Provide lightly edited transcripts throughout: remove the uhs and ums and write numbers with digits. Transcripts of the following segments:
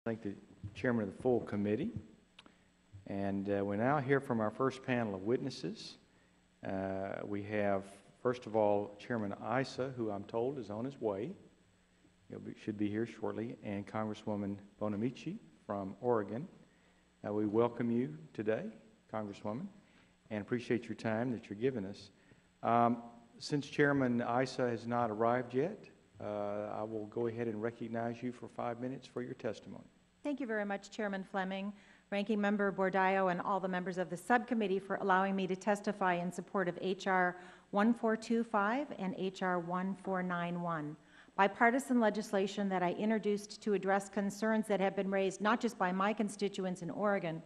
Thank the chairman of the full committee. And we now hear from our first panel of witnesses. We have, first of all, Chairman Issa, who I'm told is on his way. He should be here shortly, and Congresswoman Bonamici from Oregon. We welcome you today, Congresswoman, and appreciate your time that you're giving us. Since Chairman Issa has not arrived yet, I will go ahead and recognize you for 5 minutes for your testimony. Thank you very much, Chairman Fleming, Ranking Member Bordillo, and all the members of the subcommittee for allowing me to testify in support of H.R. 1425 and H.R. 1491, bipartisan legislation that I introduced to address concerns that have been raised not just by my constituents in Oregon,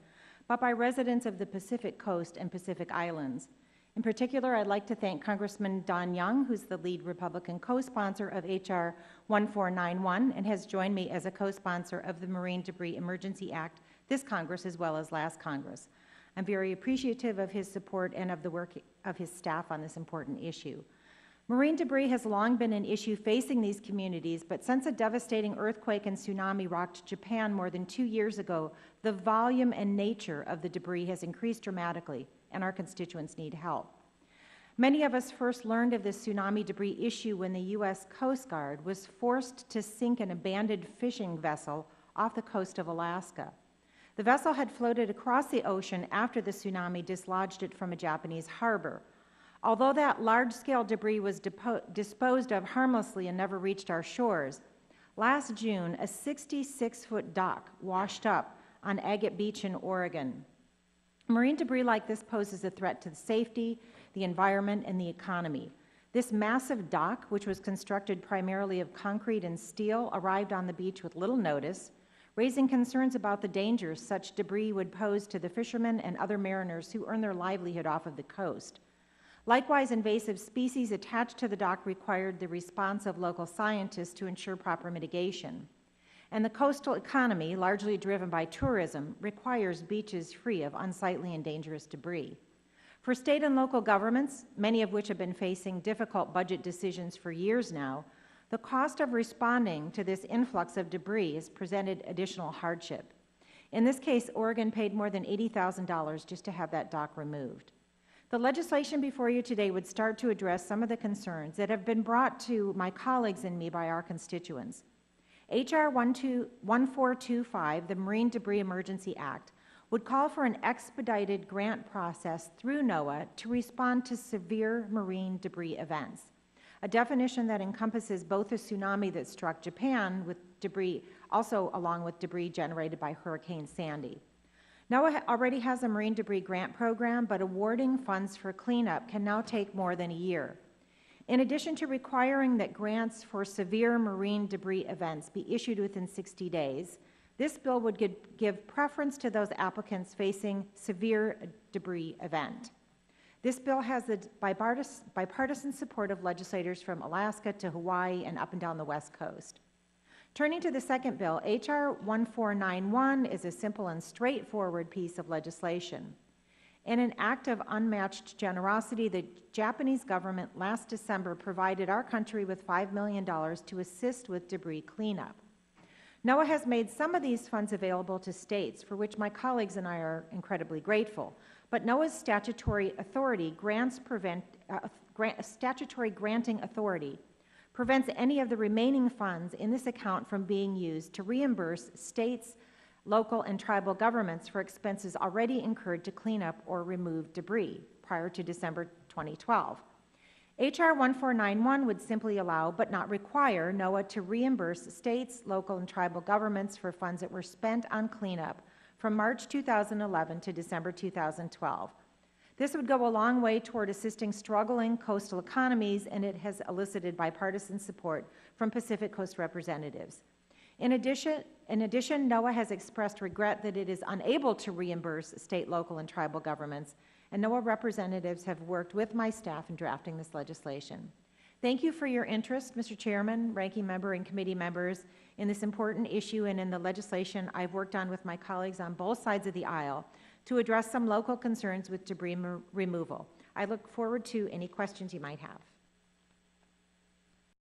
but by residents of the Pacific Coast and Pacific Islands. In particular, I'd like to thank Congressman Don Young, who's the lead Republican co-sponsor of H.R. 1491 and has joined me as a co-sponsor of the Marine Debris Emergency Act this Congress as well as last Congress. I'm very appreciative of his support and of the work of his staff on this important issue. Marine debris has long been an issue facing these communities, but since a devastating earthquake and tsunami rocked Japan more than 2 years ago, the volume and nature of the debris has increased dramatically, and our constituents need help. Many of us first learned of this tsunami debris issue when the U.S. Coast Guard was forced to sink an abandoned fishing vessel off the coast of Alaska. The vessel had floated across the ocean after the tsunami dislodged it from a Japanese harbor. Although that large-scale debris was disposed of harmlessly and never reached our shores, last June, a 66-foot dock washed up on Agate Beach in Oregon. Marine debris like this poses a threat to the safety, the environment, and the economy. This massive dock, which was constructed primarily of concrete and steel, arrived on the beach with little notice, raising concerns about the dangers such debris would pose to the fishermen and other mariners who earn their livelihood off of the coast. Likewise, invasive species attached to the dock required the response of local scientists to ensure proper mitigation. And the coastal economy, largely driven by tourism, requires beaches free of unsightly and dangerous debris. For state and local governments, many of which have been facing difficult budget decisions for years now, the cost of responding to this influx of debris has presented additional hardship. In this case, Oregon paid more than $80,000 just to have that dock removed. The legislation before you today would start to address some of the concerns that have been brought to my colleagues and me by our constituents. H.R. 1425, the Marine Debris Emergency Act, would call for an expedited grant process through NOAA to respond to severe marine debris events, a definition that encompasses both a tsunami that struck Japan with debris, also along with debris generated by Hurricane Sandy. NOAA already has a marine debris grant program, but awarding funds for cleanup can now take more than a year. In addition to requiring that grants for severe marine debris events be issued within 60 days, this bill would give preference to those applicants facing severe debris event. This bill has the bipartisan support of legislators from Alaska to Hawaii and up and down the West Coast. Turning to the second bill, H.R. 1491 is a simple and straightforward piece of legislation. In an act of unmatched generosity, the Japanese government last December provided our country with $5 million to assist with debris cleanup. NOAA has made some of these funds available to states, for which my colleagues and I are incredibly grateful. But NOAA's statutory authority statutory granting authority prevents any of the remaining funds in this account from being used to reimburse states, local, and tribal governments for expenses already incurred to clean up or remove debris prior to December 2012. H.R. 1491 would simply allow, but not require, NOAA to reimburse states, local, and tribal governments for funds that were spent on cleanup from March 2011 to December 2012. This would go a long way toward assisting struggling coastal economies, and it has elicited bipartisan support from Pacific Coast representatives. In addition, NOAA has expressed regret that it is unable to reimburse state, local, and tribal governments, and NOAA representatives have worked with my staff in drafting this legislation. Thank you for your interest, Mr. Chairman, Ranking Member, and committee members, in this important issue and in the legislation I've worked on with my colleagues on both sides of the aisle to address some local concerns with debris removal. I look forward to any questions you might have.